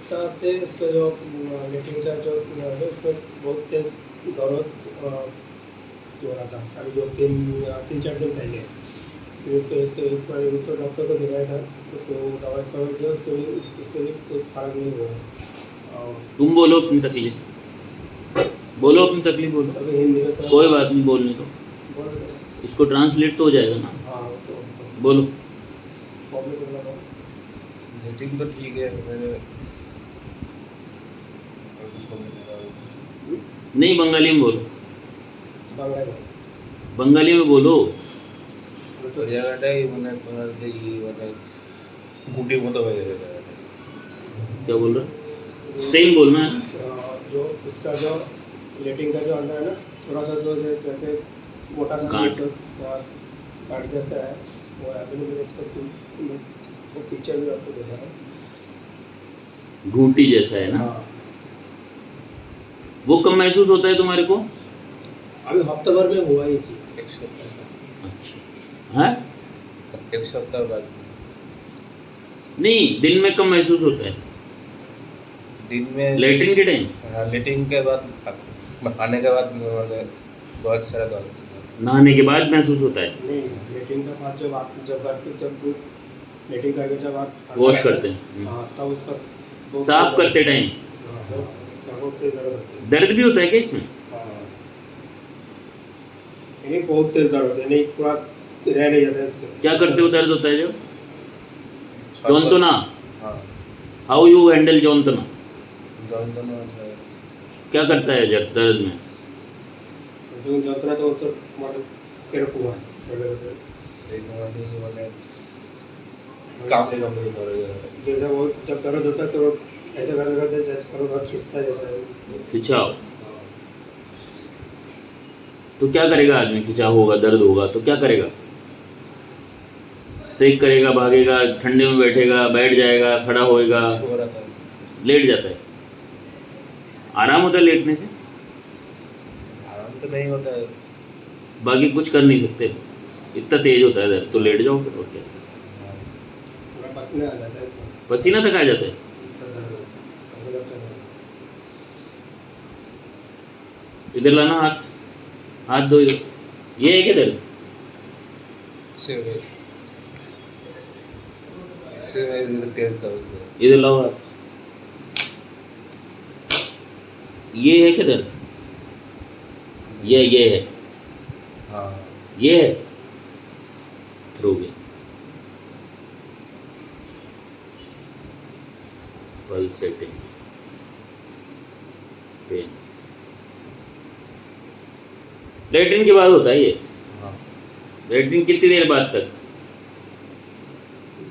हफ्ता से उसका जो लेटरिन का जो उसमें बहुत तेज़ दर्द हो रहा था। अभी जो 3-4 दिन पहले फिर उसको एक बार तो डॉक्टर को दिखाया था, तो दवाई फवाई दिया, उससे भी कुछ फ़र्क नहीं हुआ। और तुम बोलो अपनी तकलीफ, बोलो अपनी तकलीफ बोलो, अभी हिंदी में थोड़ा कोई बात नहीं, बोलने तो बोल रहे थे। इसको ट्रांसलेट तो हो जाएगा ना। हाँ तो बोलो। प्रॉब्लम हो रहा रेटिंग तो ठीक है, मैंने नहीं, बंगाली में बोलो, बांग्ला में बंगाली में बोलो। তো জায়গাটাই মানে তোমার যে মানে গুটির মতো হয়ে যাবে क्या बोल रहा, सेम बोलना है। जो उसका जो लेटिंग का जो अंदर है ना, थोड़ा सा जो जैसे मोटा सा गांठ। जो गांठ जैसा है वो है। अभी मैंने इसका वो पिक्चर भी आपको देखा है। घूंटी जैसा है ना। हाँ, वो कब महसूस होता है तुम्हारे को? अभी हफ्ते भर में हुआ ये चीज़। एक सप्ताह अच्छा है। एक सप्ताह बाद नहीं, दिन में कब महसूस होता है? दिन में लेटरिन के टाइम? हाँ, लेटिंग के बाद आने के बाद मैंने बहुत सारा दर्द होता है। नहाने के बाद महसूस होता है? नहीं, लेटिंग के बाद जब आप जब लेटिंग करके जब आप वॉश करते हैं। हाँ, तब उसका बहुत साफ तेज़ करते टाइम बहुत तेज़ दर्द होता है। दर्द भी होता है क्या इसमें? हाँ, यानी बहुत तेज़ दर्द होता है, नहीं पूरा रह नहीं जाता है इससे। क्या करते हो दर्द होता है जब? जौनतना, हाँ, हाउ यू हैंडल जौनतना? जौनतना है। क्या करता है जब दर्द में? जो যন্ত্রণা তো তোর মানে কিরকম হয় শরীরের ভিতরে? এই মানে काफी लंबी दौड़ है। जैसे वो जब दर्द होता है तो वो ऐसा करते हैं जैसे करो खींचता है जैसा। खिंचाव। तो क्या करेगा आदमी? खिंचाव होगा, दर्द होगा तो क्या करेगा? सेक करेगा, भागेगा, ठंडे में बैठेगा, बैठ जाएगा, खड़ा होएगा, सो रहा था। लेट जाता है। आराम होता है लेटने से? आराम तो नहीं होता है। बाकी कुछ कर नहीं सकते, इतना तेज होता है दर्द, तो लेट जाओ फिर और क्या। पूरा पसीना आ जाता है तो पसीना तक आ जाता है। इतना दर्द होता है, ऐसा लगता है। इधर लाना हाथ, हाथ दो इधर। ये है क्या दर्द? इससे तेज दर्द है। इधर लाओ हाथ। ये है क्या दर्द? ये है, हाँ, ये है। थ्रो गया। Pulse setting, pen. लेटरिन के बाद होता है ये? हाँ, लेटरिन कितनी देर बाद तक?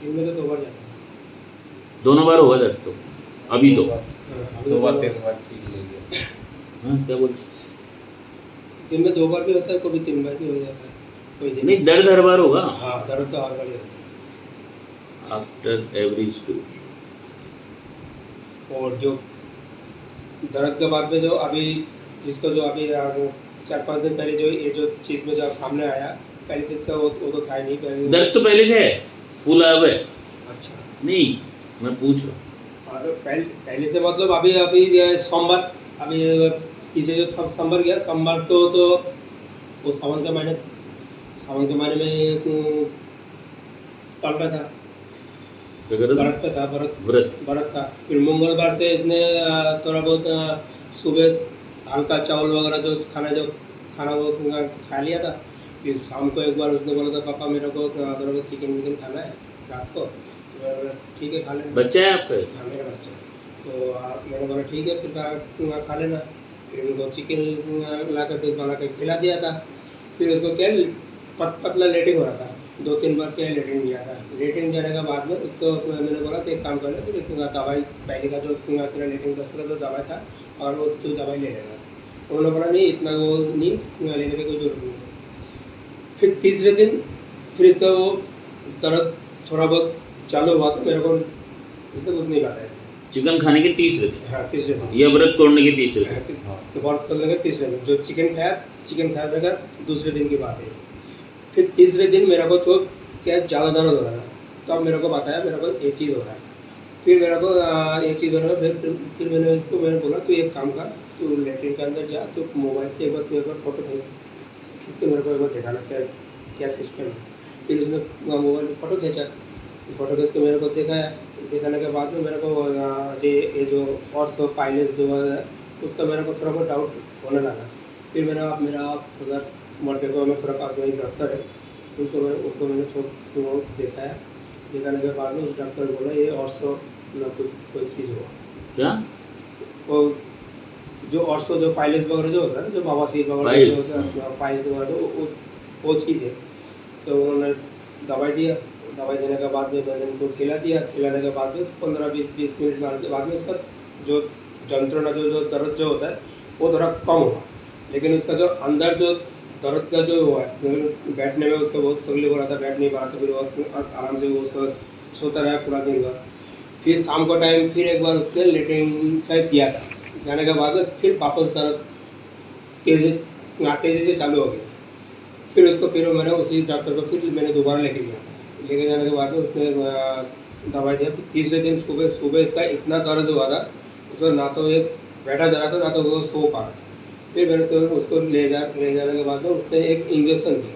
दिन में तो 2 बार जाता है। दोनों बार होगा दर्द तो? अभी तो अभी दो बार तो 3 बार ठीक हो गया। हाँ, क्या बोलते? दिन में 2 बार भी होता है, कभी 3 बार भी हो जाता है, कोई दिन नहीं, दर्द हर बार होगा। हाँ, दर्द तो हर बार ही होता आफ्टर एवरी स्टूल। है। और जो दर्द के बाद में जो अभी जिसको जो अभी 4-5 दिन पहले जो ये जो चीज़ में जो सामने आया, पहले दिन तो वो तो था ही नहीं पहले। दर्द तो पहले से है, फूला अब है। अच्छा, नहीं, मैं पूछ रहा हूँ। और पहले से मतलब अभी अभी सोमवार, अभी पीछे जो सोमवार गया, सोमवार तो वो सावन का महीने था। सावन के महीने में पड़ रहा था, क्या कर रहा व्रत पे था, व्रत? व्रत था। फिर मंगलवार से इसने थोड़ा बहुत सुबह हल्का चावल वगैरह जो खाना वो खा लिया था। फिर शाम को एक बार उसने बोला था, पापा मेरे को थोड़ा बहुत चिकन विकन खाना है रात को। तो मैंने बोला ठीक है खा लेना। बच्चा है आपका? हाँ, मेरा बच्चा। तो मैंने बोला ठीक है फिर खा लेना। फिर उनको चिकन ला कर फिर बना कर खिला दिया था। फिर उसको क्या पतला लेटिंग हो रहा था, 2-3 बार क्या लेटिंग किया था। लेटिंग जाने के बाद में उसको मैंने बोला तो एक काम कर ले, फिर दवाई पहले का जो तेरा लेटिंग दस्त का जो दवाई था और वो तो दवाई ले लेगा। उन्होंने बोला नहीं, इतना वो नहीं लेने की कोई जरूरत नहीं है। फिर तीसरे दिन फिर इसका वो दर्द थोड़ा बहुत चालू हुआ, तो मेरे को इसने कुछ नहीं बताया था। चिकन खाने के तीसरे दिन? हाँ, तीसरे दिन। या व्रत तोड़ने के तीसरे दिन? तो व्रत करने के तीसरे दिन जो चिकन खाया का दूसरे दिन की बात है। फिर तीसरे दिन मेरे को तो क्या ज़्यादा दर्द हो रहा था, तब मेरे को बताया मेरे को ये चीज़ हो रहा है। फिर मेरे को एक चीज़ होने का फिर मैंने बोला तू एक काम कर, तू लेटरिन के अंदर जा, तू मोबाइल से एक बार फोटो खींच के मेरे को एक बार दिखाना क्या क्या सिस्टम है। फिर उसने मोबाइल में फ़ोटो खींचा, फ़ोटो खींच के मेरे को दिखाया। दिखाने के बाद में मेरे को ये जो और सब पाइलेट जो है उसका मेरे को थोड़ा बहुत डाउट होने लगा। फिर मेरा उधर मरके को मैं थोड़ा पास में एक डॉक्टर है, उनको मैंने दिखाया। दिखाने के बाद में उस डॉक्टर बोला ये और सो ना कोई चीज़ हुआ क्या? वो जो और सो जो पाइल्स वगैरह जो होता है ना, जो बवासीर वगैरह पाइल्स, जो होता है पाइल्स वगैरह वो चीज़ है। तो उन्होंने दवाई दिया, दवाई देने के बाद में मैंने उनको खिला दिया। खिलाने के बाद में 15-20 मिनट के बाद में उसका जो जंत्रणा जो दर्द जो होता है वो थोड़ा कम हुआ, लेकिन उसका जो अंदर जो दर्द का जो हुआ है बैठने में उसको बहुत तकलीफ हो रहा था, बैठ नहीं पा रहा था। फिर वो आराम से वो सोता रहा पूरा दिन भर। फिर शाम को टाइम फिर एक बार उसने लेटरिन शायद किया था, जाने के बाद में फिर वापस दर्द तेज़ी से चालू हो गया। फिर मैंने उसी डॉक्टर को फिर मैंने दोबारा लेके गया था। लेके जाने के बाद में उसने दवाई दिया। फिर तीसरे दिन सुबह इसका इतना दर्द हुआ था, उसको ना तो ये बैठा जा रहा था ना तो वो सो पा रहा था। फिर मैंने तो उसको ले जाने के बाद में उसने एक इंजेक्शन दिया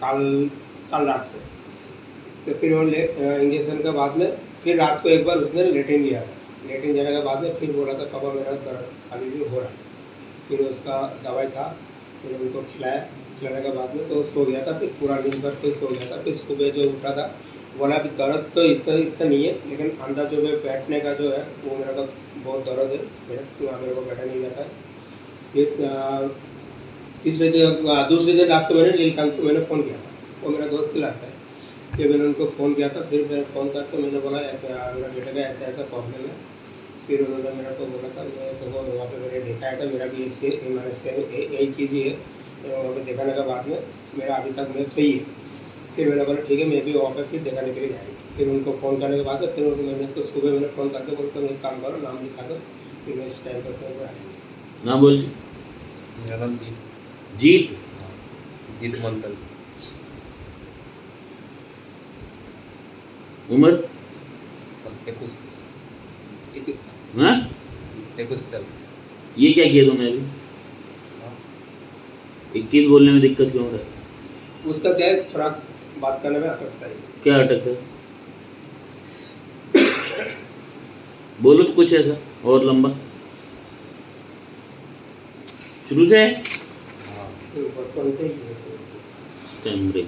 कल रात को। तो फिर वो इंजेक्शन के बाद में फिर रात को एक बार उसने लेटरिन लिया था। लेटरिन जाने के बाद में फिर बोला था पापा मेरा दर्द अभी भी हो रहा है। फिर उसका दवाई था, फिर उनको खिलाने के बाद में तो सो गया था। फिर पूरा दिन भर फिर सो गया था। फिर सुबह जो उठा था बोला अभी दर्द तो इतना नहीं है, लेकिन अंदर जो है बैठने का जो है वो मेरा का बहुत दर्द है, मेरे को बैठा नहीं जाता है। फिर दूसरे दिन रात को मैंने नीलकांत को मैंने फ़ोन किया था, वो मेरा दोस्त ही लगता है। फिर मैंने उनको फ़ोन किया था। फिर मैंने फ़ोन करके मैंने बोला मेरा बेटे का ऐसा प्रॉब्लम है। फिर उन्होंने मेरे को बोला था मैं देखो वहाँ पे मैंने दिखाया था, मेरा भी ऐसे मैंने सेम यही चीज़ ही है। वहाँ पे दिखाने के बाद में मेरा अभी तक मैं सही है। फिर मैंने बोला ठीक है मैं भी वहाँ पे फिर दिखाने के लिए जाएंगे। फिर उनको फ़ोन करने के बाद में फिर मैंने उसको सुबह मैंने फ़ोन करके बोलता मैं एक काम करो नाम लिखा दो, फिर मैं इस टाइम पर आएंगे। नाम बोल। मेरा नाम जीत। जीत मंडल। उम्र 21 हाँ? साल। ये क्या किया तुमने अभी? 21 बोलने में दिक्कत क्यों हो रहा है? उसका क्या है थोड़ा बात करने में अटकता है। क्या अटकता है? बोलो तो कुछ ऐसा और लंबा शुरू से है। बचपन से ही है।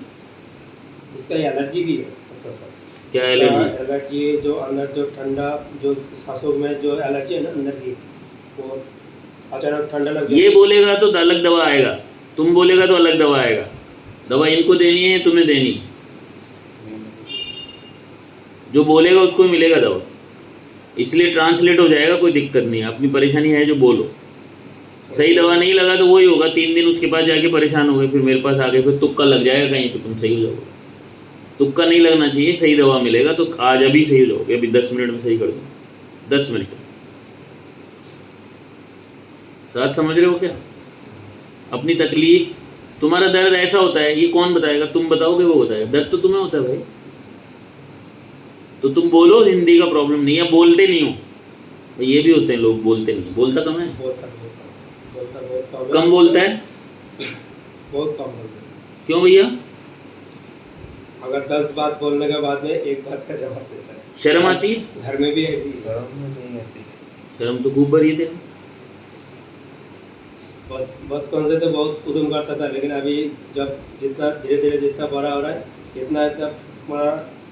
इसका एलर्जी भी है सर। क्या एलर्जी? एलर्जी जो अंदर जो ठंडा जो सांसों में जो एलर्जी है ना अंदर की, वो अचानक ठंडा लग ये बोलेगा तो अलग दवा आएगा, तुम बोलेगा तो अलग दवा आएगा। दवा इनको देनी है तुम्हें देनी, जो बोलेगा उसको ही मिलेगा दवा, इसलिए ट्रांसलेट हो जाएगा, कोई दिक्कत नहीं। अपनी परेशानी है जो बोलो, सही दवा नहीं लगा तो वही होगा। 3 दिन उसके पास जाके परेशान हो गए, फिर मेरे पास आ गए, फिर तुक्का लग जाएगा कहीं तो तुम सही हो जाओगे। तुक्का नहीं लगना चाहिए, सही दवा मिलेगा तो आज अभी सही हो जाओगे। अभी 10 मिनट में सही कर दो, 10 मिनट। साथ समझ रहे हो क्या? अपनी तकलीफ, तुम्हारा दर्द ऐसा होता है, ये कौन बताएगा? तुम बताओगे वो बताएगा? दर्द तो तुम्हें होता है भाई, तो तुम बोलो हिंदी का प्रॉब्लम नहीं है, बोलते नहीं हो। ये भी होते हैं लोग बोलते नहीं, बोलता कम है, बोलता बहुत कम बोलता है, बहुत कम बोलता है। क्यों भैया? अगर 10 बात बोलने के बाद में एक बात का जवाब देता है। शर्म आती है? घर में भी ऐसी शर्म नहीं आती। शर्म तो खूब भरी थे। बचपन से तो बहुत उद्यम करता था, लेकिन अभी जब जितना धीरे धीरे जितना बड़ा हो रहा है इतना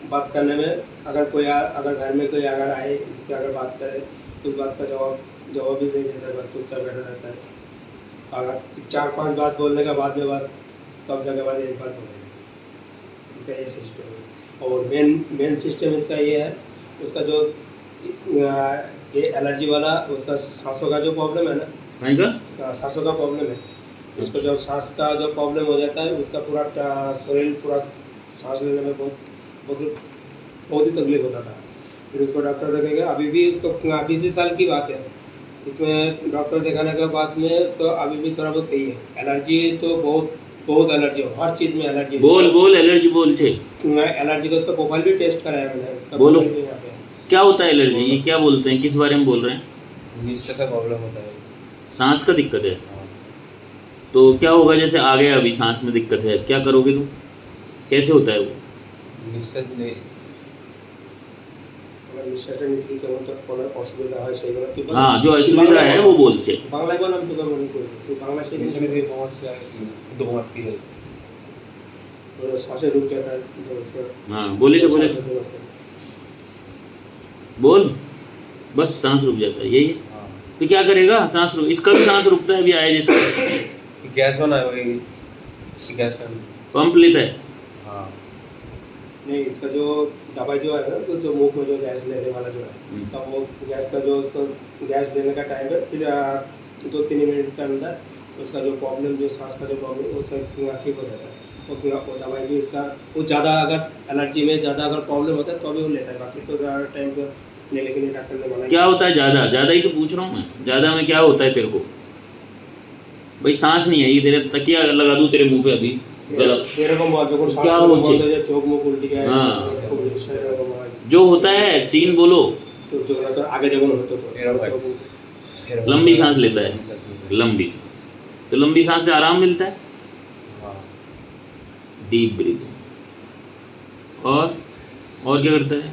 बात करने में अगर घर में कोई अगर आए जिससे अगर बात करे उस बात का जवाब भी नहीं देता है, बस चुपचाप बैठा रहता है। अगर 4-5 बात बोलने के बाद में बस तब जगह बाद एक बात बोलेगा। इसका ये सिस्टम है। और मेन सिस्टम इसका ये है, उसका जो ये एलर्जी वाला उसका सांसों का जो प्रॉब्लम है ना, सांसों का प्रॉब्लम है। उसको जब सांस का जो प्रॉब्लम हो जाता है उसका पूरा शरीर पूरा सांस लेने में बहुत ही तकलीफ होता था। फिर उसको डॉक्टर देखेगा, अभी भी उसको पिछले साल की बात है, उसमें डॉक्टर दिखाने के बाद में उसको अभी भी थोड़ा बहुत सही है। एलर्जी तो बहुत एलर्जी हो, हर चीज़ में एलर्जी। बोल एलर्जी बोल छे। एलर्जी का उसका प्रोफाइल भी टेस्ट कराया मैंने, इसका बोलो। प्रोफाइल भी यहाँ पे क्या होता है एलर्जी, ये क्या बोलते हैं, किस बारे में बोल रहे हैं? निश्चय का प्रॉब्लम होता है। सांस का दिक्कत है, हाँ। तो क्या होगा? जैसे आ गया अभी सांस में दिक्कत है, क्या करोगे तुम? कैसे होता है वो? নিঃশ্বাস নেই। আমার নিঃশ্বাসটা নিতে কি কেমন তো কোনো অসুবিধা হয় সেইগুলো কি বল? हाँ, जो असुविधा है वो बोलते। বাংলায় বল, আমি তোকে মনে করি তুই বাংলা শিখে নিঃশ্বাস নিতে সমস্যা দমাতে হয়। শ্বাসে रुक जाता है तो उसका हाँ बोले तो बोले, बोल, बस सांस रुक जाता है, यही है। हाँ। तो क्या करेगा? सांस रुक, इसका भी सांस रुकता है, अभी आया जिसका गैस होना है वही गैस का। पंप लेता है। हाँ। नहीं, इसका जो दवाई जो है ना, तो जो मुंह में जो गैस लेने वाला जो है, तब वो गैस का जो उसको गैस लेने का टाइम है, फिर 2-3 मिनट के अंदर उसका जो प्रॉब्लम, जो सांस का जो प्रॉब्लम, वो सब ठीक हो जाता है। वो दवाई भी उसका वो ज़्यादा अगर एलर्जी में ज़्यादा अगर प्रॉब्लम होता है तो भी वो लेता है, बाकी तो ज़्यादा टाइम पर लेने के लिए डॉक्टर ने मना क्या होता है ज़्यादा? ज़्यादा ही तो पूछ रहा हूँ मैं, ज़्यादा में क्या होता है तेरे को? भाई सांस नहीं आई, तेरे तकिया लगा दूँ तेरे मुंह पे अभी, गलत এরকম যখন क्या শ্বাস হচ্ছে? বন্ধ হয়ে যায়, চোখ মুখ উল্টে যায়, हाँ। খুব এরকম হয়। जो होता है सीन बोलो। তো যখন তো আগে যেমন হতো তো এরকম হয়। চোখ মুখ- लंबी सांस लेता है, लंबी सांस, तो लंबी सांस से आराम मिलता है। हाँ। Deep breathing. और क्या करता है?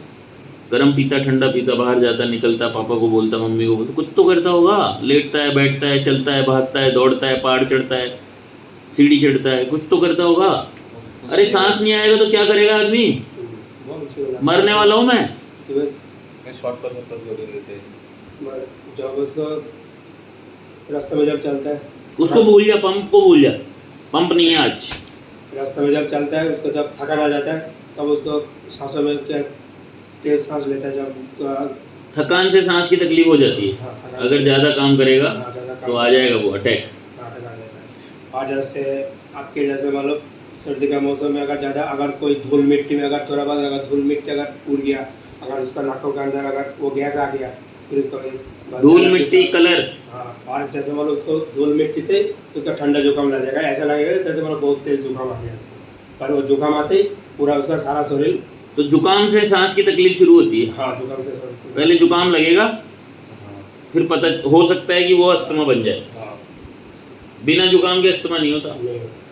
गरम पीता, ठंडा पीता, बाहर जाता, निकलता, पापा को बोलता, मम्मी को बोलता, कुछ तो करता होगा। लेटता है, बैठता है, चलता है, भागता है, दौड़ता है, पहाड़ चढ़ता है, सीढ़ी चढ़ता है, कुछ तो करता होगा। अरे सांस नहीं आएगा तो क्या करेगा आदमी? बहुत अच्छी बना। मरने वाला हूँ मैं। तुम्हें शॉर्ट पर मतलब जो लेते हैं। जब उसको रास्ते में जब चलता है, उसको भूल जा, पंप को भूल जा, पंप नहीं है आज। रास्ते में जब चलता है, उसको जब थकान आ जाता है तब उसको सांसों में क्या तेज सांस लेता है, जब थकान से सांस की तकलीफ हो जाती है। हाँ, थकान- अगर ज़्यादा काम करेगा हाँ, ज़्यादा काम तो आ जाएगा वो अटैक। नाटक आ जाता है। और जैसे आपके जैसे मतलब सर्दी का मौसम में अगर कोई धूल मिट्टी में अगर थोड़ा बहुत अगर धूल मिट्टी अगर उड़ गया, अगर उसका नाकों के अंदर अगर वो गैस आ गया, फिर उसको बस धूल मिट्टी कलर, हाँ, और जैसे मतलब उसको धूल मिट्टी से उसका ठंडा जुकाम लग जाएगा, ऐसा लगेगा जैसे मतलब बहुत तेज जुकाम आ गया उसको। पर वो जुकाम आते ही पूरा उसका सारा शरीर, तो जुकाम से सांस की तकलीफ शुरू होती है। हाँ, जुकाम से पहले जुकाम लगेगा, हाँ। फिर पता हो सकता है कि वो अस्थमा बन जाए। हाँ। बिना जुकाम के अस्थमा नहीं होता। नहीं होता।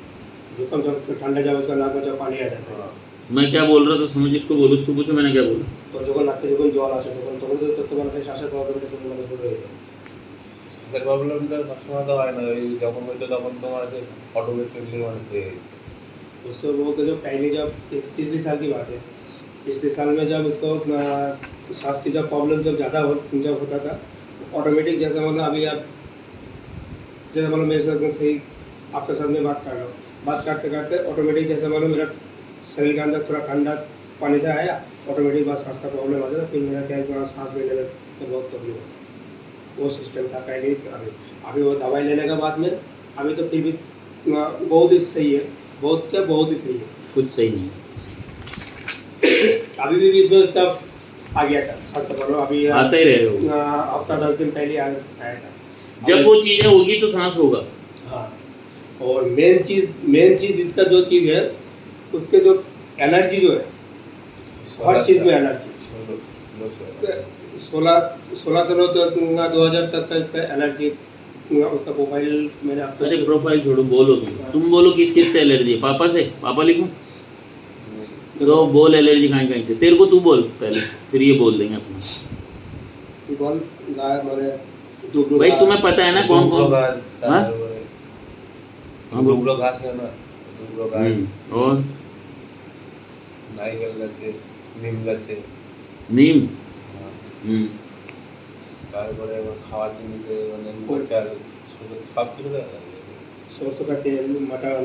जुकाम जब ठंडा जब उसका नाक में जब पानी आ जाता है, हाँ। मैं क्या बोल रहा था समझ, इसको बोलो, उसको पूछो मैंने क्या बोला। तो যখন নাকে যখন জল আসে তখন তো তোমার শ্বাসের প্রবলেমটা যখন মানে শুরু হয়ে যায়। শ্বাসের প্রবলেমটা সবসময় তো হয় না, ওই যখন হয়তো তখন তোমার অটোমেটিকলি মানে उससे वो जो पहले जब पिछले साल की बात है, पिछले साल में जब उसको सांस की जब प्रॉब्लम जब होता था, ऑटोमेटिक जैसे मतलब अभी आप जैसे मतलब मेरे साथ में सही आपके साथ में बात कर रहा हूँ, बात करते करते ऑटोमेटिक जैसे मतलब मेरा शरीर के अंदर थोड़ा ठंडा पानी से आया, ऑटोमेटिक बात सांस का प्रॉब्लम आ जाता, फिर मेरा क्या है सांस लेने में तो बहुत तकलीफ होता। वो सिस्टम था पहले। अभी वो दवाई लेने के बाद में अभी तो फिर भी बहुत ही सही है, बहुत ही सही है। कुछ सही नहीं। अभी भी बीच में उसका आ गया था सांस का प्रॉब्लम, अभी आता ही रहेगा हफ्ता 10 दिन पहले आया था। जब वो चीज़ें होगी तो सांस होगा। हाँ, और मेन चीज़ इसका जो चीज़ है, उसके जो एलर्जी जो है, हर चीज़ में एलर्जी। 16 से 2000 तक का इसका एलर्जी, उसका प्रोफाइल मैंने आपको। अरे प्रोफाइल छोड़ो, बोलो तुम बोलो किस से एलर्जी है? पापा से? पापा लिखूं? तो बोल एलर्जी कहीं से। तेरे को तू बोल पहले, फिर ये बोल देंगे अपना। बोल गाय मैंने भाई तुम्हें पता है ना कौन कौन? हाँ? দুবড়ো ঘাস है ना, দুবড়ো ঘাস और নারকেল গাছে, নিম গাছে, नीम। তারপরে আবার খাওয়ার জিনিসে মানে মটর সব কিছু सरसों का तेल, मटन,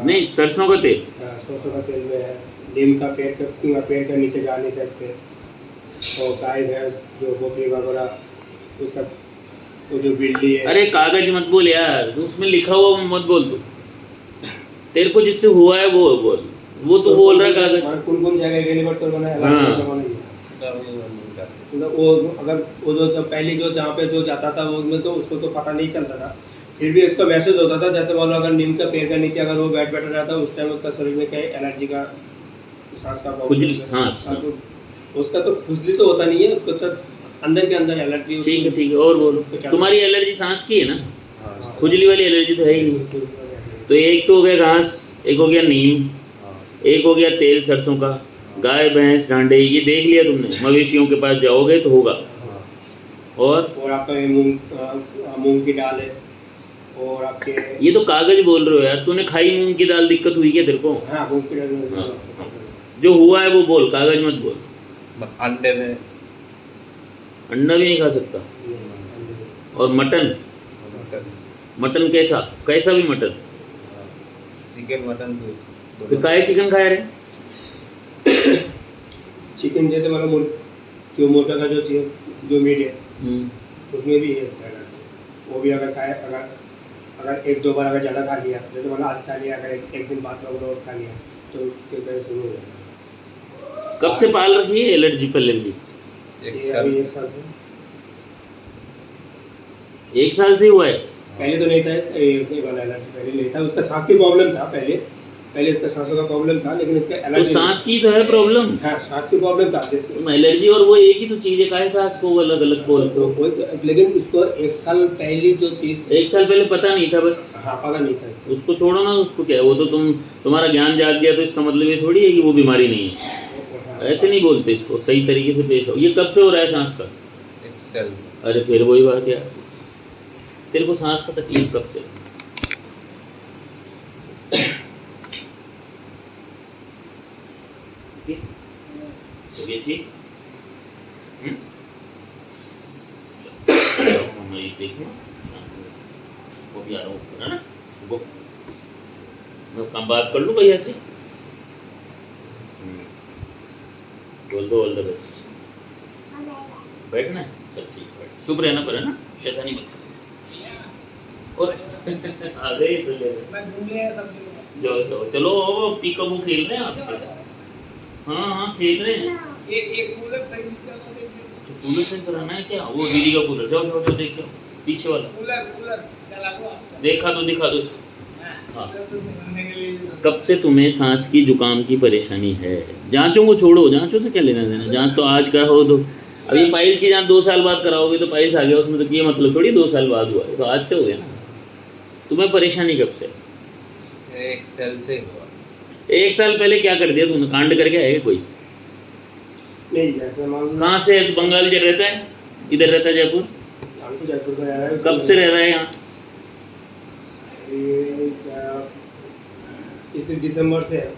नहीं, सरसों का तेल। सरसों का तेल में है, नीम का पेड़ के नीचे जा नहीं सकते, और गाय भैंस जो बकरी वगैरह उसका वो जो बिल्ली है। अरे कागज मत बोल यार, उसमें लिखा हुआ मत बोल तू। तेरे को जिससे हुआ है वो बोल, वो तो बोल रहा है कागज। कौन जाएगा गेली पर तो मैंने हाँ। अलग अलग बनाई है। मतलब वो अगर वो जो पहले जो जहाँ पे जो जाता था वो में तो उसको तो पता नहीं चलता था, फिर भी उसका मैसेज होता था। जैसे मान लो अगर नीम का पेड़ के नीचे अगर वो बैठा रहता उस टाइम उसका शरीर में क्या है, एलर्जी का, सांस का खुजली, सांस। उसका तो खुजली तो होता नहीं है, उसको तो अंदर के अंदर एलर्जी ठीक है और बोलो। तुम्हारी एलर्जी सांस की है ना, हाँ खुजली वाली एलर्जी तो है ही नहीं। तो एक तो हो गया घास, एक हो गया नीम, हाँ एक हो गया तेल सरसों का, गाय भैंस गांडे, ये देख लिया तुमने। मवेशियों के पास जाओगे तो होगा। हाँ और आपका ये मूंग की दाल है, और आपके ये तो कागज बोल रहे हो यार, तूने खाई मूंग की दाल, दिक्कत हुई क्या तेरे को? हाँ मूंग की दाल हाँ। जो हुआ है वो बोल, कागज मत बोल। अंडे में अंडा भी नहीं खा सकता। और मटन, मटन, मटन कैसा कैसा भी मटन, चिकन मटन फिर काहे चिकन खाया रे? चिकन जैसे मतलब जो मुर्गा का जो मीट है उसमें भी है सैलड। वो भी अगर खाए, अगर एक दो बार अगर ज़्यादा खा लिया, जैसे मतलब आज खा लिया, अगर एक दिन बाद में अगर और खा लिया तो फिर शुरू हो जाता है। कब से पाल रखी है एलर्जी पर एलर्जी? ये अभी 1 साल से। 1 साल से ही हुआ है? पहले तो नहीं था ये वाला एलर्जी, पहले नहीं था। उसका सांस की प्रॉब्लम था पहले इसका सांसों का प्रॉब्लम था, लेकिन इसका तो एलर्जी सांस की तो है प्रॉब्लम। हाँ सांस की प्रॉब्लम था जैसे एलर्जी और वो एक ही तो चीज है, काहे सांस को अलग अलग बोलते हो? लेकिन उसको 1 साल पहले जो चीज 1 साल पहले पता नहीं था बस। हाँ पता नहीं था इसको। उसको छोड़ो ना, उसको क्या है, वो तो तुम्हारा ज्ञान जाग गया तो इसका मतलब ये थोड़ी है कि वो बीमारी नहीं है। ऐसे नहीं बोलते इसको, सही तरीके से पेश हो। ये कब से हो रहा है सांस का? एक्सेल। अरे फिर वही बात यार, तेरे को सांस का तकलीफ कब से? ये जी ये देखो वो भी आ रहा हूँ है ना, वो मैं कम बात कर लूँ भैया से। बोल दो ऑल द बेस्ट। बैठना है, चल ठीक है, चुप रहना पर है ना, शैतानी मत कर। और आ गए तो ले जाओ जाओ, चलो पीकअबू खेल रहे हैं आपसे। हाँ खेल रहे हैं। एक कूलर सही नहीं चल रहा है। कूलर से कराना है क्या? वो दीदी का कूलर, जाओ जाओ जाओ देखो पीछे वाला, कूलर चला दो आप। देखा तो दिखा दो। हाँ तो चलाने के लिए कब से तुम्हें सांस की जुकाम की परेशानी है? जांचों को छोड़ो, जांचों से क्या लेना देना, जांच तो आज का हो तो अभी पाइल्स की जांच 2 साल बाद कराओगे तो पाइल्स आ गया उसमें, तो ये मतलब थोड़ी 2 साल बाद हुआ है, तो आज से हो गया ना। तुम्हें परेशानी कब से? एक्सेल से हुआ। 1 साल पहले क्या कर दिया तुमने? कांड करके आए कोई? नहीं जैसे मान लो कहाँ से? बंगाल से रहता है, इधर रहता है जयपुर? हम तो जयपुर में रह रहे हैं। कब से रह रहा है यहाँ? ये क्या पिछले दिसंबर से है।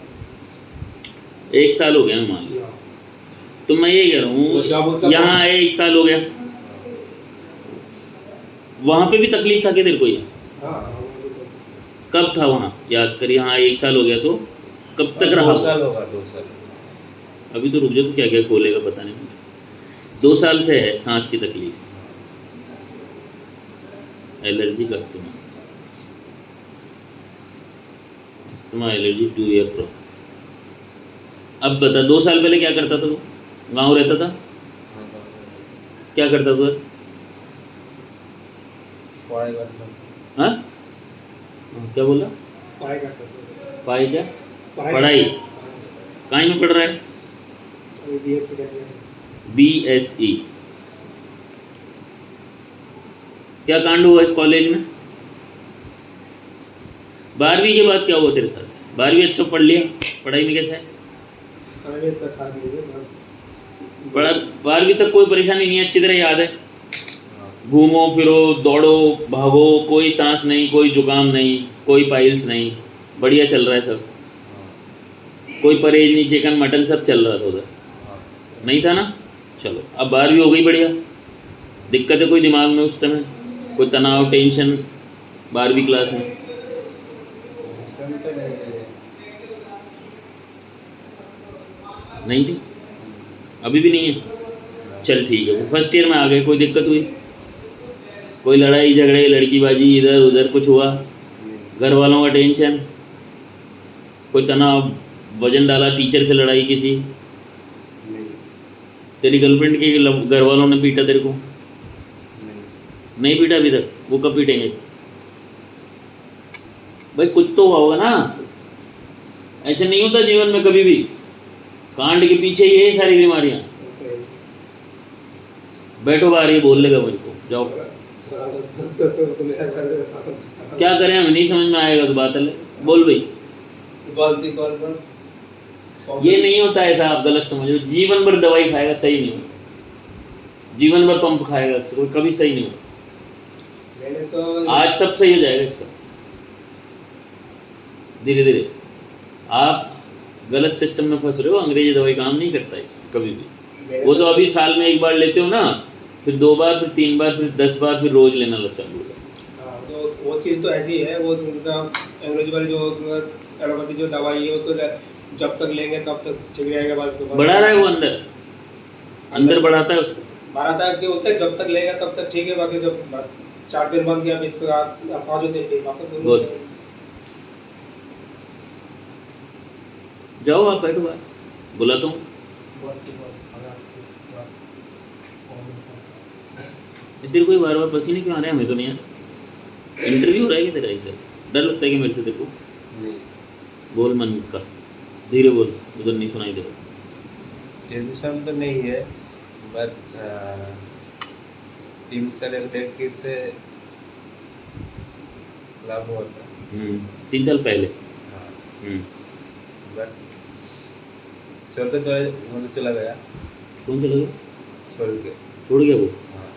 1 साल हो गया मैं मान लो। तो मैं ये कह रहा तो जब हूँ उसका यहाँ आए 1 साल हो गया, वहाँ पे भी तकलीफ था क्या तेरे को? ये हाँ कब था वहाँ याद कर, यहाँ 1 साल हो गया तो कब तक रहा? 2 साल होगा, 2 साल। अभी तो रुक जा, तो क्या क्या खोलेगा पता नहीं। 2 साल से है सांस की तकलीफ, एलर्जी का asthma, asthma allergy 2 year from. अब बता 2 साल पहले क्या करता था तू? गाँव रहता था, क्या करता था? पढ़ाई करना। हाँ क्या बोला? पढ़ाई करते थे। पढ़ाई क्या? पढ़ाई कहीं में पढ़ रहा है? BSc कर रहे हैं। BSc। क्या कांड हुआ इस कॉलेज में? 12वीं के बाद क्या हुआ तेरे साथ? 12वीं अच्छा पढ़ लिया, पढ़ाई में कैसा है? पढ़ाई में इतना खास नहीं है। पढ़ा 12वीं तक कोई परेशानी नहीं है, अच्छी तरह याद है? घूमो फिरो दौड़ो भागो, कोई सांस नहीं, कोई जुकाम नहीं, कोई पाइल्स नहीं, बढ़िया चल रहा है सब, कोई परहेज नहीं, चिकन मटन सब चल रहा था उधर, नहीं था ना? चलो अब 12वीं हो गई, बढ़िया। दिक्कत है कोई दिमाग में उस समय, कोई तनाव टेंशन 12वीं क्लास में? नहीं थी, अभी भी नहीं है? चल ठीक है, फर्स्ट ईयर में आ गए, कोई दिक्कत हुई? कोई लड़ाई झगड़े लड़कीबाजी इधर उधर कुछ हुआ? घर वालों का टेंशन, कोई तनाव, वजन डाला, टीचर से लड़ाई किसी? तेरी गर्लफ्रेंड के घर वालों ने पीटा तेरे को? नहीं पीटा अभी तक? वो कब पीटेंगे भाई? कुछ तो हुआ होगा ना, ऐसे नहीं होता जीवन में कभी भी। कांड के पीछे ये सारी बीमारियां। बैठो बाहर, ये बोल लेगा मेरे को, जाओ। तो मेरा घर साथ क्या करें, हमें नहीं समझ में आएगा तो बात अलग। बोल भाई। बोलती कॉल पर ये नहीं होता ऐसा, आप गलत समझ रहे हो। जीवन भर दवाई खाएगा, सही नहीं होगा। जीवन भर पंप खाएगा, कभी सही नहीं होगा। मैंने तो आज सब सही हो जाएगा इसका, धीरे धीरे। आप गलत सिस्टम में फंस रहे हो, अंग्रेजी दवाई काम नहीं करता इसमें कभी भी। वो तो अभी साल में एक बार लेते हो ना, फिर 2 बार, फिर 3 बार, फिर 10 बार, फिर रोज लेना लगता है। हाँ, तो वो चीज़ तो ऐसी है, वो उनका अंग्रेजी वाली जो एलोपैथी जो दवाई है वो तो जब तक लेंगे तब तक ठीक रहेगा, बस उसको बढ़ा रहा है वो, अंदर अंदर बढ़ाता है उसको। 12 तक के होते हैं, जब तक लेगा तब तक ठीक है, बाकी जब बस 4 दिन बंद किया, फिर आप 5 दिन फिर वापस शुरू बहुत। हो जाएगा। जाओ आप, बैठो बाहर, बुलाता हूँ। तेरे को बार बार पसीने क्यों आ रहे हैं? हमें तो नहीं आ रहा। इंटरव्यू हो रहा है कि तेरा? इधर डर लगता है कि मेरे से तेरे को? नहीं, बोल मन का, धीरे बोल, उधर नहीं सुनाई दे रहा। टेंशन तो नहीं है, बट 3 साल एक लड़की से लाभ हुआ था। 3 साल पहले। हाँ, बट स्वर्ग चला गया। कौन चला गया? स्वर्ग छोड़ गया वो? हाँ,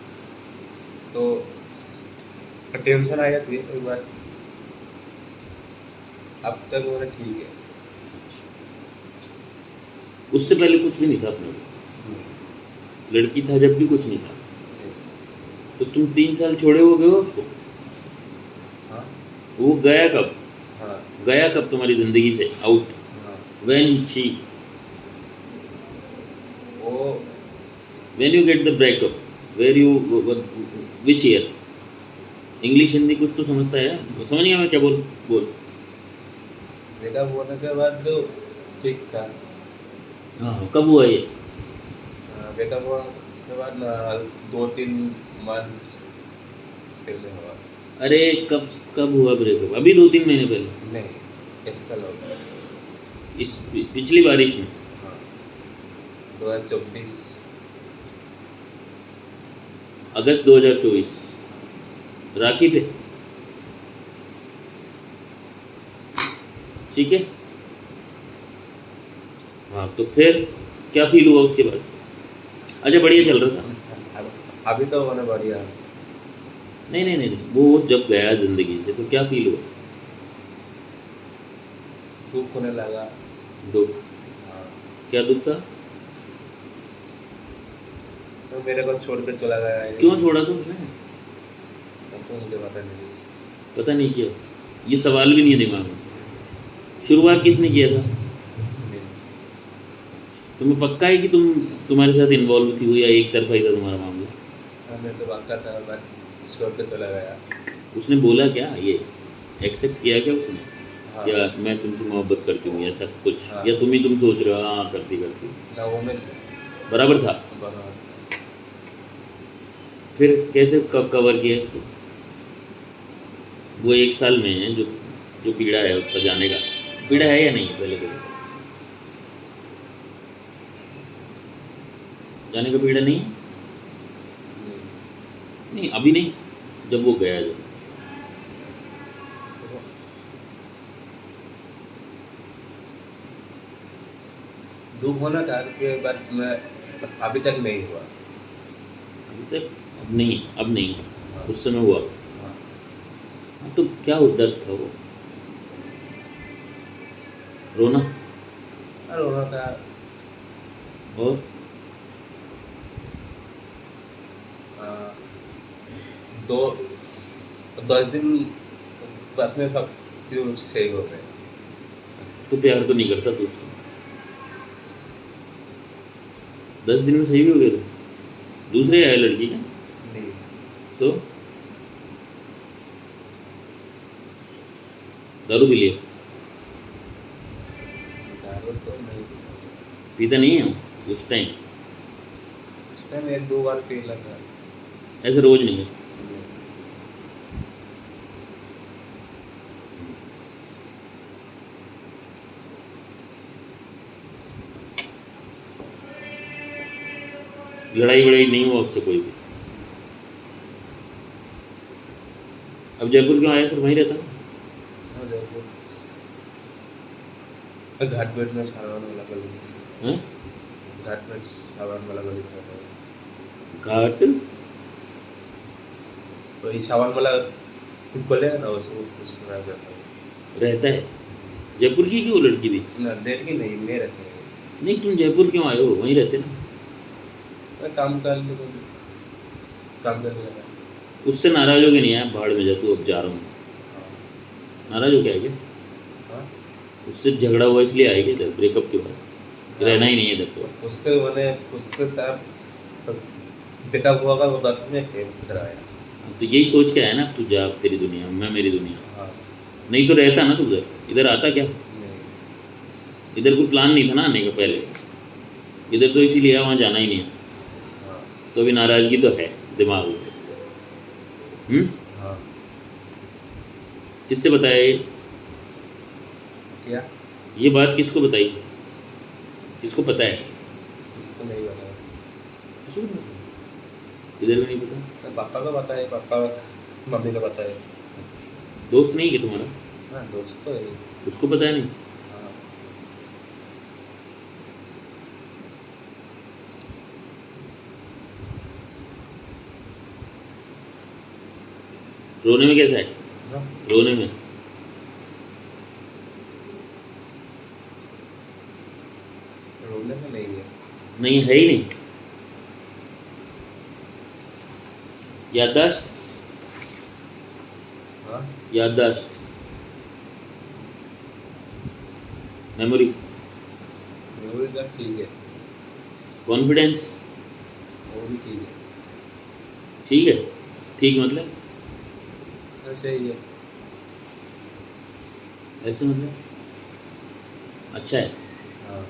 तो टेंशन आ जाती है एक बार। अब तक वो ठीक है। उससे पहले कुछ भी नहीं था अपने को। लड़की था जब भी कुछ नहीं था। तो तुम 3 साल छोड़े हो गए हो उसको? हाँ वो गया कब? हाँ गया कब तुम्हारी जिंदगी से आउट? हाँ, व्हेन शी, वो when you get the breakup, where you, which year? English Hindi कुछ तो समझता है? समझ गया मैं क्या बोल बोल। ब्रेकअप होने के बाद तो ठीक था। हाँ, कब हुआ ये? ब्रेकअप होने के बाद 2-3 मंथ पहले हुआ। अरे कब कब हुआ ब्रेकअप? अभी 2-3 महीने पहले? नहीं, 1 साल हो गया। इस पिछली बारिश में? हाँ, 2024 अगस्त 2024, राखी पे। ठीक है। हाँ, तो फिर क्या फील हुआ उसके बाद? अच्छा, बढ़िया चल रहा था? अभी तो होने बढ़िया। नहीं नहीं नहीं नहीं, वो जब गया जिंदगी से तो क्या फील हुआ? दुख होने लगा। दुख? हाँ, क्या दुख था? तो मेरे को छोड़ के चला गया है। क्यों छोड़ा था उसने? तो मुझे पता नहीं। पता नहीं किया? ये सवाल भी नहीं है दिमाग में? शुरुआत किसने किया था? नहीं, तुम्हें पक्का है कि तुम्हारे साथ इन्वॉल्व थी हुई, या एक तरफा ही था तुम्हारा मामला? मैं तो वाक़ा था, बट छोड़ के चला गया। उसने बोला क्या? ये एक्सेप्ट किया क्या उसने? हाँ, या मैं तुमसे मोहब्बत करती हूँ या सब कुछ? हाँ। या तुम ही सोच रहे हो हाँ करती करती? ना वो में से बराबर था? बना। फिर कैसे कब कवर किया इसको? वो 1 साल में है जो जो पीड़ा है उसका जाने का, पीड़ा है या नहीं है? पहले तो जाने का पीड़ा नहीं है? नहीं अभी नहीं, जब वो गया जब। दुख होना था कि बट मैं अभी तक नहीं हुआ। अभी तक? अब नहीं, अब नहीं, उस समय हुआ। हाँ, हाँ, तो क्या हो, दर्द था वो? रोना? और होना था। और आ, 10 दिन बाद में सब फिर सही हो गए। तो प्यार तो नहीं करता तू उससे? 10 दिन में सही भी हो गया था? दूसरे आए लड़की का? नहीं, तो दारू पी लिया? दारू तो नहीं। पीता नहीं है उस टाइम? उस टाइम 1-2 बार पी लगा। ऐसे रोज नहीं है? लड़ाई वड़ाई नहीं हुआ उससे कोई भी? अब जयपुर क्यों आया, फिर वहीं रहता? हाँ जयपुर घाटपेट में सावन वाला गली, हैं? घाटपेट सावन वाला गली में रहता है। घाट वही सावन वाला गले है ना, उस में रहता है। रहता है? जयपुर की क्यों लड़की भी? ना डेट की नहीं, मैं रहते हैं। नहीं, तुम जयपुर क्यों आए हो, वहीं रहते ना। मैं काम कर लेता हूँ, काम करने लगा। उससे नाराज हो के नहीं आया, भाड़ में जा तू, अब जा रहा हूँ। हाँ नाराज हो के आए क्या? हाँ उससे झगड़ा हुआ इसलिए आए क्या इधर, ब्रेकअप के बाद? रहना ही नहीं है इधर तो। उसके मैंने उसके साथ बेटा हुआ का वो बात में इधर आया। अब तो यही सोच के आया ना, तू जा, अब तेरी दुनिया मैं मेरी दुनिया। हाँ नहीं तो रहता ना तू उधर, इधर आता क्या? नहीं, इधर कोई प्लान नहीं था ना आने का पहले, इधर तो इसीलिए वहाँ जाना ही नहीं है। हाँ तो अभी नाराज़गी तो है दिमाग में। हाँ। किससे बताया ये? क्या? ये बात किसको बताई, किसको पता है? इसको नहीं बताया। किसको पता है? इधर भी नहीं पता? पापा का बताया, पापा मम्मी का बताया। दोस्त नहीं है क्या तुम्हारा? हाँ दोस्त तो है। उसको पता है नहीं? हाँ रोने में कैसा है? हाँ? रोने में रोने में नहीं है। नहीं है ही नहीं। याददाश्त, हाँ याददाश्त, मेमोरी, मेमोरी का ठीक है, कॉन्फिडेंस वो भी ठीक है। ठीक है? ठीक मतलब ऐसे ही है। ऐसे मतलब अच्छा है। हाँ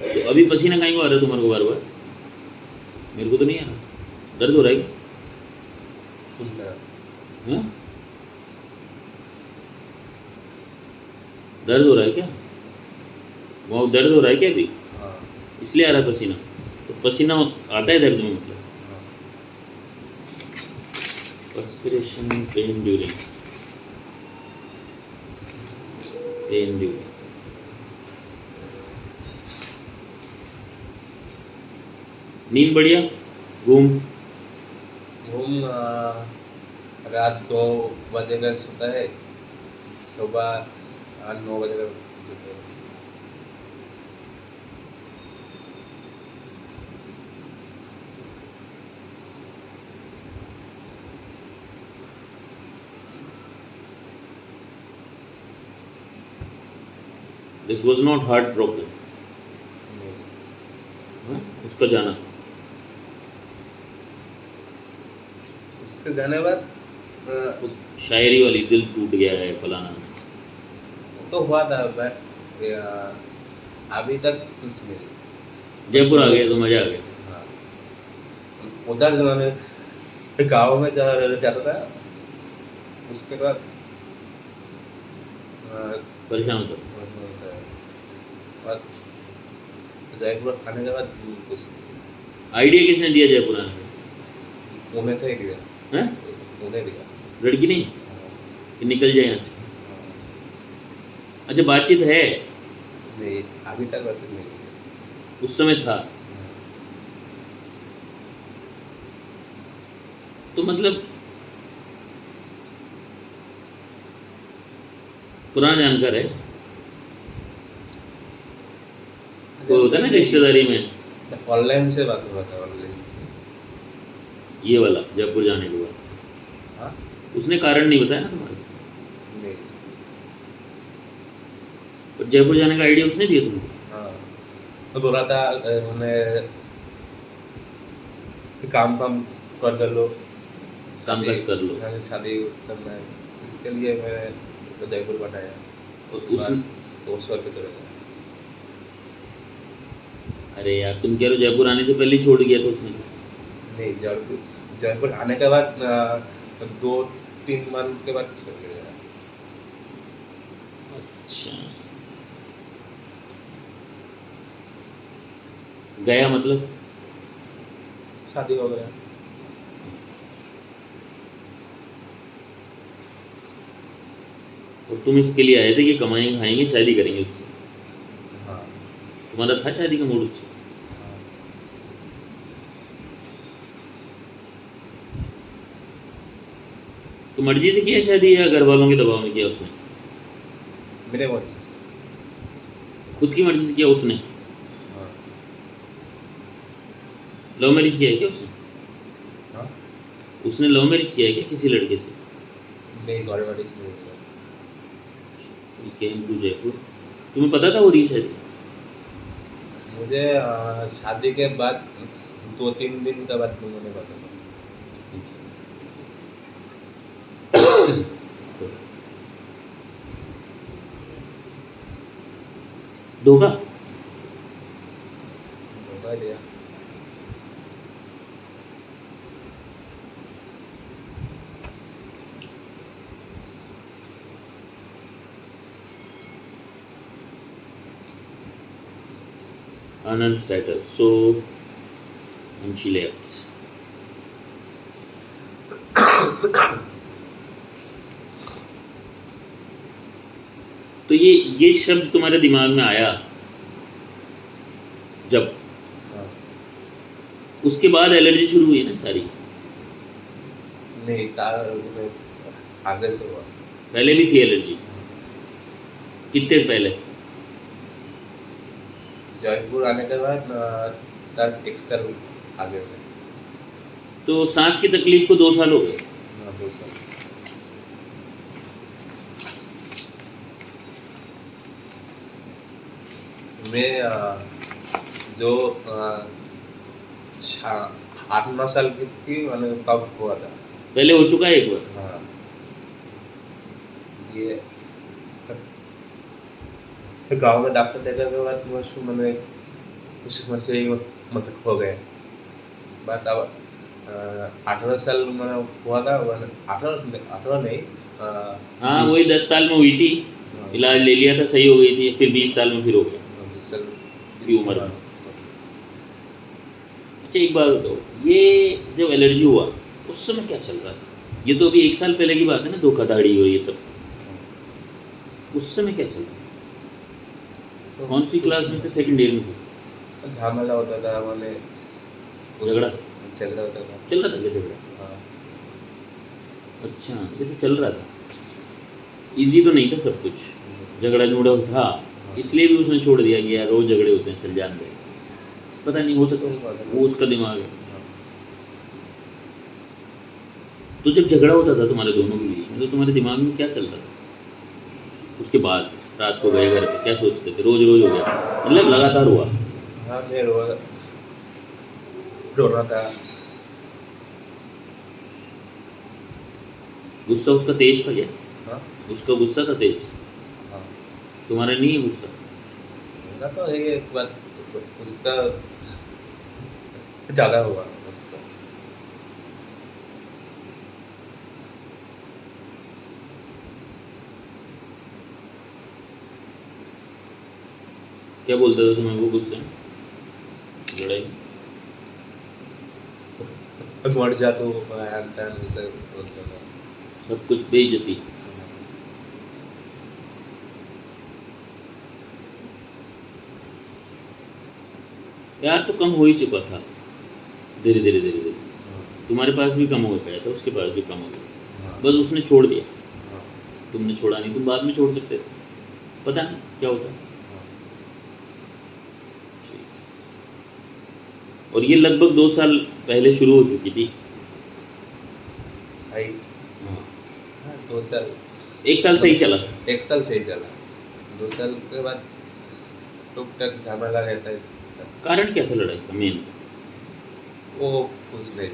तो अभी पसीना कहीं को आ रहा है तुम्हारे को बार बार? मेरे को तो नहीं आ रहा। दर्द हो रहा है क्या? फुल तरह। हाँ? दर्द हो रहा है क्या? वहाँ दर्द हो रहा है क्या अभी? हाँ इसलिए आ रहा है पसीना? तो पसीना आता है दर्द में मतलब? हाँ। perspiration, pain during, pain during. नींद बढ़िया? घूम घूम रात 2 बजे का सोता है, सुबह 9 बजे का सोता है। This was not heart problem. नहीं। उसका जाना, उसके जाने के बाद वो शायरी वाली दिल टूट गया है फलाना, तो हुआ था, बट अभी तक कुछ नहीं। जयपुर आ गया तो मजा आ गया। हाँ उधर जाने गाँव में जाता था, उसके बाद परेशान होता। और जयपुर आने के बाद कुछ आइडिया किसने दिया जयपुर आने का? उन्हें तो ही दिया, हैं? उन्हें दिया। लड़की नहीं कि निकल जाए यहाँ से? अच्छा, बातचीत है? नहीं अभी तक बातचीत नहीं की। उस समय था तो मतलब पुराना जानकार है कोई होता है ना रिश्तेदारी में। ऑनलाइन से बात हुआ था, ऑनलाइन से। ये वाला जयपुर जाने के बाद हाँ उसने कारण नहीं बताया ना तुम्हारे? नहीं। पर जयपुर जाने का आइडिया उसने दिया तुमको? हाँ तो बोला था उन्हें काम कर लो, काम काज कर लो। हाँ, शादी करना है, इसके लिए मैंने तो जयपुर बताया। और उसने, तो उस वक्त चले गया। अरे यार तुम कह रहे हो जयपुर आने से पहले ही छोड़ गया था उसने? नहीं जयपुर आने के बाद 2-3 मंथ के बाद चले गया। अच्छा, गया मतलब शादी हो गया। और तुम इसके लिए आए थे कि कमाएंगे खाएंगे शादी करेंगे उससे, हाँ तुम्हारा था शादी का मूड उससे? हाँ। तो मर्जी से किया शादी या घर वालों के दबाव में किया उसने? मेरे मर्जी से। खुद की मर्जी से किया उसने? हाँ लव मैरिज किया है क्या उसने? हाँ उसने लव मैरिज किया है क्या किसी लड़के से? नहीं, घर वाले से नहीं हुआ। Came to Jaipur. तुम्हें पता था हो रही है शादी? मुझे शादी के बाद 2-3 दिन के बाद मैंने पता था। धोखा? धोखा दिया। Anand settled. So, and she left. तो ये शब्द तुम्हारे दिमाग में आया जब, हाँ उसके बाद एलर्जी शुरू हुई ना सारी? नहीं, तार आगे से हुआ। पहले भी थी एलर्जी? कितने पहले? जयपुर आने के बाद तार एक्सेल आगे थे। तो सांस की तकलीफ को 2 साल हो गए? हाँ 2 साल। मैं जो 8-9 साल की थी मैंने तब हुआ था। पहले हो चुका है एक बार? हाँ ये गांव में डॉक्टर देखने के बाद मैंने उस समय से ही मतलब हो गए। बात अब 18 साल मैंने हुआ था, 18 नहीं हाँ वही 10 साल में हुई थी, इलाज ले लिया था सही हो गई थी, फिर 20 साल में फिर हो गया 20 साल की उम्र में। अच्छा एक बात बताओ, ये जब एलर्जी हुआ उस समय क्या चल रहा था? ये तो अभी 1 साल पहले की बात है ना, धोखाधड़ी और ये सब। उस समय क्या चल रहा था? तो कौन सी क्लास में थे? सेकंड ईयर में थे? झमेला होता था मैंने झगड़ा? झगड़ा होता था। चल रहा था क्या झगड़ा? हाँ अच्छा ये तो चल रहा था, इजी तो नहीं था सब कुछ, झगड़ा झुगड़ा था, इसलिए भी उसने छोड़ दिया कि यार रोज झगड़े होते हैं चल जान दे। पता नहीं, हो सकता वो उसका दिमाग है। तो जब झगड़ा होता था तुम्हारे दोनों के बीच में तो तुम्हारे दिमाग में क्या चल रहा था? उसके बाद रात को गए घर पे क्या सोचते थे? रोज रोज हो गया मतलब लगातार हुआ? हाँ मैं रोना था। गुस्सा उसका तेज था क्या? हाँ उसका गुस्सा था तेज, हाँ तुम्हारा नहीं है गुस्सा? मेरा तो है एक बात, उसका ज़्यादा हुआ उसका। क्या बोलता था तुम्हें वो गुस्से में लड़ाई? मर जा तो ऐसा बोलता था। सब कुछ बेइज्जती। यार तो कम हो ही चुका था धीरे धीरे धीरे धीरे, तुम्हारे पास भी कम हो गया था, उसके पास भी कम हो गया, बस उसने छोड़ दिया, तुमने छोड़ा नहीं। तुम बाद में छोड़ सकते थे, पता नहीं क्या होता। और ये लगभग 2 साल पहले शुरू हो चुकी थी? हाँ 2 साल। 1 साल सही चला? 1 साल सही चला, 2 साल के बाद टुक टक झमेला रहता है। कारण क्या था लड़ाई का मेन? वो कुछ नहीं,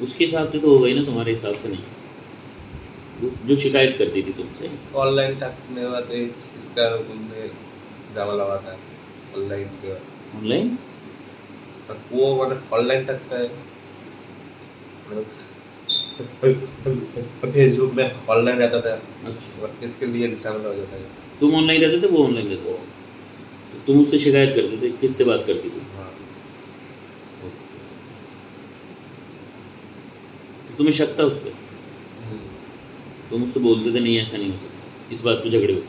उसके हिसाब से तो हो गई ना, तुम्हारे हिसाब से नहीं। जो शिकायत करती थी तुमसे ऑनलाइन थकने वाले इसका झमेला हुआ था। ऑनलाइन के ऑनलाइन? वो मतलब ऑनलाइन तकता है, फेसबुक में ऑनलाइन रहता था। अच्छा, इसके लिए झमेला हो जाता है। तुम ऑनलाइन रहते थे, वो ऑनलाइन रहते थे, तो तुम उससे शिकायत करते थे, किससे बात करती थी? हाँ तो तुम्हें शक था उस पर? तो मुझसे बोलते थे नहीं ऐसा नहीं हो सकता, इस बात पे झगड़े हो।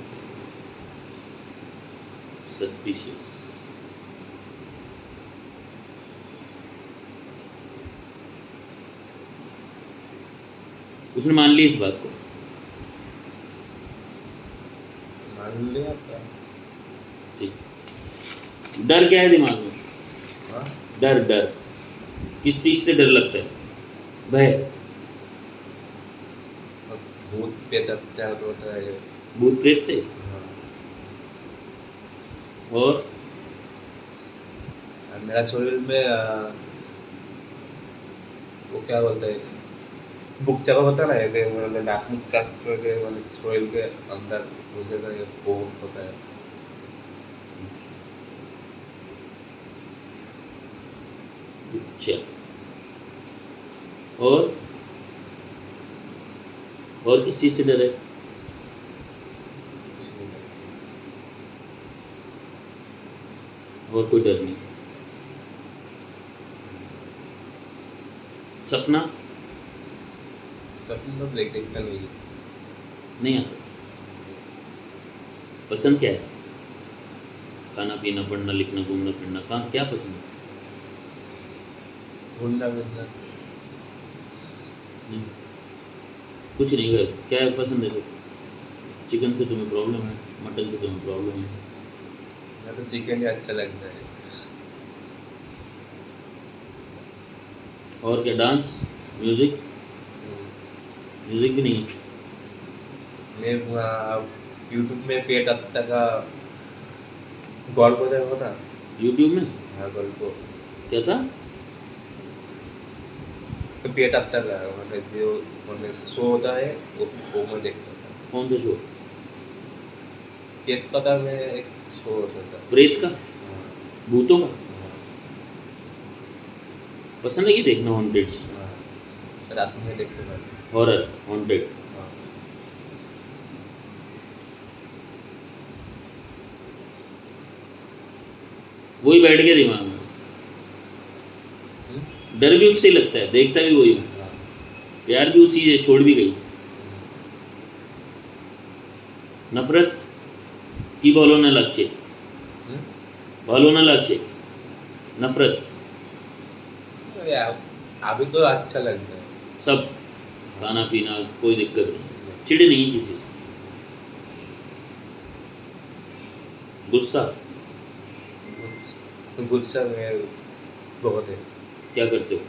सस्पिशियस। उसने मान ली इस बात को। मान लिया था। ठीक। डर क्या है दिमाग में? हाँ डर, डर किस चीज से डर लगता है? भय। और भूत प्रेत अत्याचार होता है। भूत प्रेत से। हाँ। और मेरा शरीर में वो क्या बोलते हैं, बुक जगह होता है ना, एक मतलब नाक मुख काट के मतलब शरीर के अंदर घुसेगा, ये वो होता है। अच्छा। और किस चीज से डर है? और कोई डर नहीं। सपना सपना तो देखता नहीं। नहीं आता। पसंद क्या है? खाना पीना, पढ़ना लिखना, घूमना फिरना, कहाँ क्या पसंद है? घूमना फिरना। नहीं। कुछ नहीं कर, क्या पसंद है तो? चिकन से तुम्हें प्रॉब्लम है, मटन से तुम्हें प्रॉब्लम है। मैं तो चिकन ही अच्छा लगता है। और क्या? Dance, music? म्यूजिक भी नहीं है। मैं यूट्यूब में पेट अत्ता का गॉल को देखा था। यूट्यूब में हाँ गॉल को क्या था? तो पेट अत्ता का मतलब जो मतलब शो होता है वो मैं देखता था। कौन सा शो? पेट पता में एक शो होता था। प्रेत का? हाँ, भूतों का? हाँ, पसंद है कि देखना हॉन्टेड? हाँ, रात में देखते था। Horror, haunted. हाँ, वही बैठ गया दिमाग में। डर भी उससे ही लगता है, देखता भी वही हूँ। हाँ, प्यार भी उसी से, छोड़ भी गई। नफरत की बोलो न लच्छे, बोलो न लच्छे। नफरत अरे अभी तो अच्छा लगता है। सब, खाना पीना कोई दिक्कत नहीं, चिढ़ नहीं है किसी से। गुस्सा गुस्सा में बहुत है। क्या करते हो?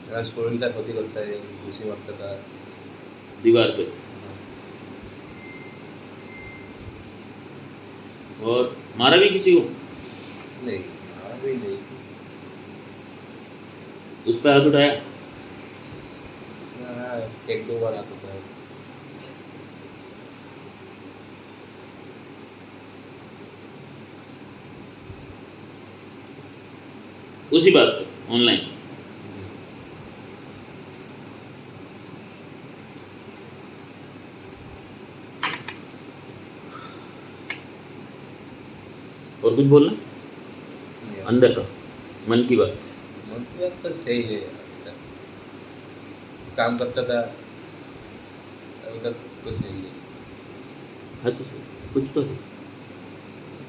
मेरा शरीर का क्षति करता है उसी वक्त था। दीवार पे। और मारा भी किसी को? नहीं अभी नहीं। उस पर हाथ उठाया? हाँ, एक दो बार आता था। उसी बात पे ऑनलाइन? और कुछ बोलना? अंदर का मन की बात। मन की बात तो सही है। काम करता था अभी तक तो सही है। है तो कुछ तो है,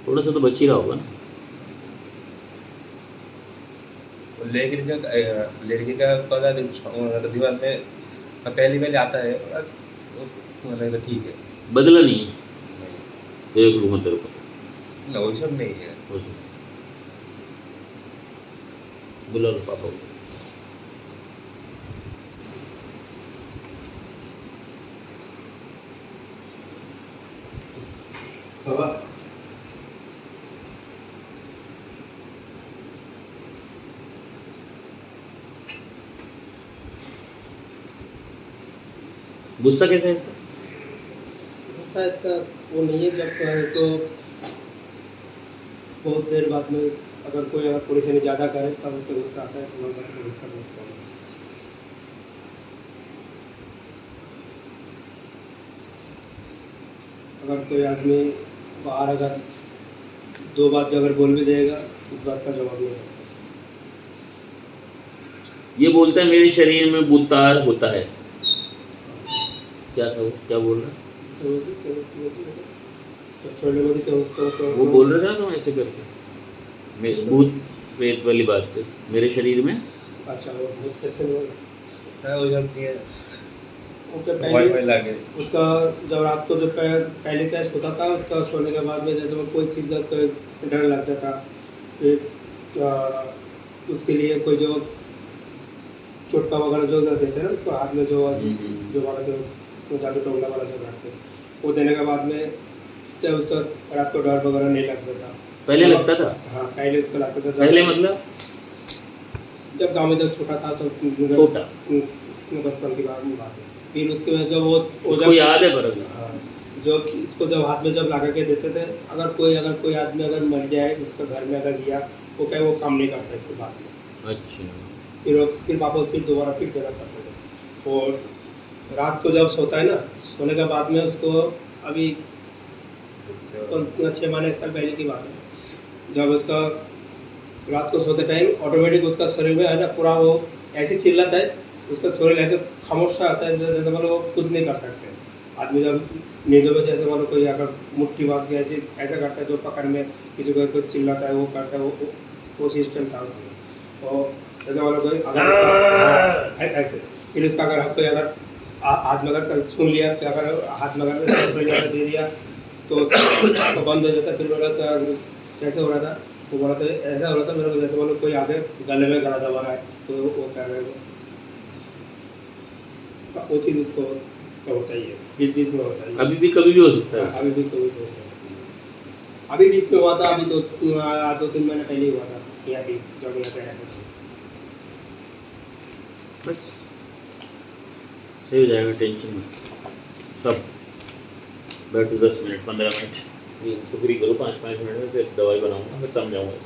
थोड़ा सा तो बच ही रहा होगा ना। लड़की का पता दीवार में पहली आता है तो मतलब ठीक है। बदला नहीं है? देख लूँगा तेरे को। ना वही सब नहीं है। हो सकता। बुला लो पापा को। गुस्सा कैसा है इसका? गुस्सा इतना वो नहीं है, जब तो बहुत देर बाद में अगर परेशानी ज़्यादा करे तब उसका गुस्सा आता है, तो वहाँ का गुस्सा बहुत कम है। अगर कोई आदमी बाहर अगर दो बात भी अगर बोल भी देगा, उस बात का जवाब नहीं देता। ये बोलता है मेरे शरीर में बुतार होता है। क्या था वो, क्या बोल रहा? तो छोड़ने को क्यों वो बोल रहा था ना ऐसे करके, मैं भूत प्रेत वाली बात कर, मेरे शरीर में। अच्छा वो भूत कहते हैं वो। हाँ वो जब दिए ओके वाई पहले लगे उसका जब रात को जो पहले क्या सोता था, उसका सोने के बाद में जब कोई चीज़ का कोई डर लगता था, फिर उसके लिए कोई जो चोटका वगैरह जो देते हैं ना उसको हाथ में जो वाला जो जादू टोकना वाला जो करते हैं, वो देने के बाद में क्या उसका रात को डर वगैरह नहीं लगता था। पहले लगता था? हाँ पहले उसका लगता था। पहले मतलब जब गाँव में जब छोटा था तो छोटा बचपन की बात है। फिर उसके बाद जब वो उसको याद है पर अभी? हाँ, जो इसको जब हाथ में जब लगा के देते थे, अगर कोई आदमी अगर मर जाए उसका घर में अगर गया, वो क्या वो काम नहीं करता इसके बाद में। अच्छा। फिर वापस फिर दोबारा फिर देना पड़ता था। और रात को जब सोता है ना, सोने के बाद में उसको अभी 6 महीने 1 साल पहले की बात है, जब उसका रात को सोते टाइम ऑटोमेटिक उसका शरीर में है ना पूरा वो ऐसे चिल्लाता है, उसका शरीर ऐसे खामोश सा आता है जैसे मतलब वो कुछ नहीं कर सकते। आदमी जब नींदों में जैसे मतलब कोई अगर मुट्ठी बांध के ऐसा करता है, जो पकड़ में किसी को कुछ चिल्लाता है वो करता है, वो सिस्टम था उसमें। और जैसे मतलब कोई अगर ऐसे फिर उसका अगर कोई अगर हाथ में अगर सुन लिया, फिर अगर हाथ में अगर दे दिया तो बंद हो जाता। फिर बोला कैसे हो रहा था, वो बोला था ऐसा हो रहा था मेरे को जैसे मतलब कोई आगे गले में गला दबा रहा है, तो वो कर रहे हैं वो चीज़ उसको क्या होता ही है, बीच में होता है। अभी भी कभी भी हो सकता है। अभी भी कभी हो सकता है। अभी बीच में हुआ था, अभी 2-3 महीने पहले ही हुआ था यहाँ भी, जब यहाँ पे आया था। बस सही हो जाएगा, टेंशन मत। सब बैठो 10 मिनट 15 मिनट, ये तो फ्री करो 5-5 मिनट में, फिर दवाई बनाऊंगा, फिर समझाऊंगा।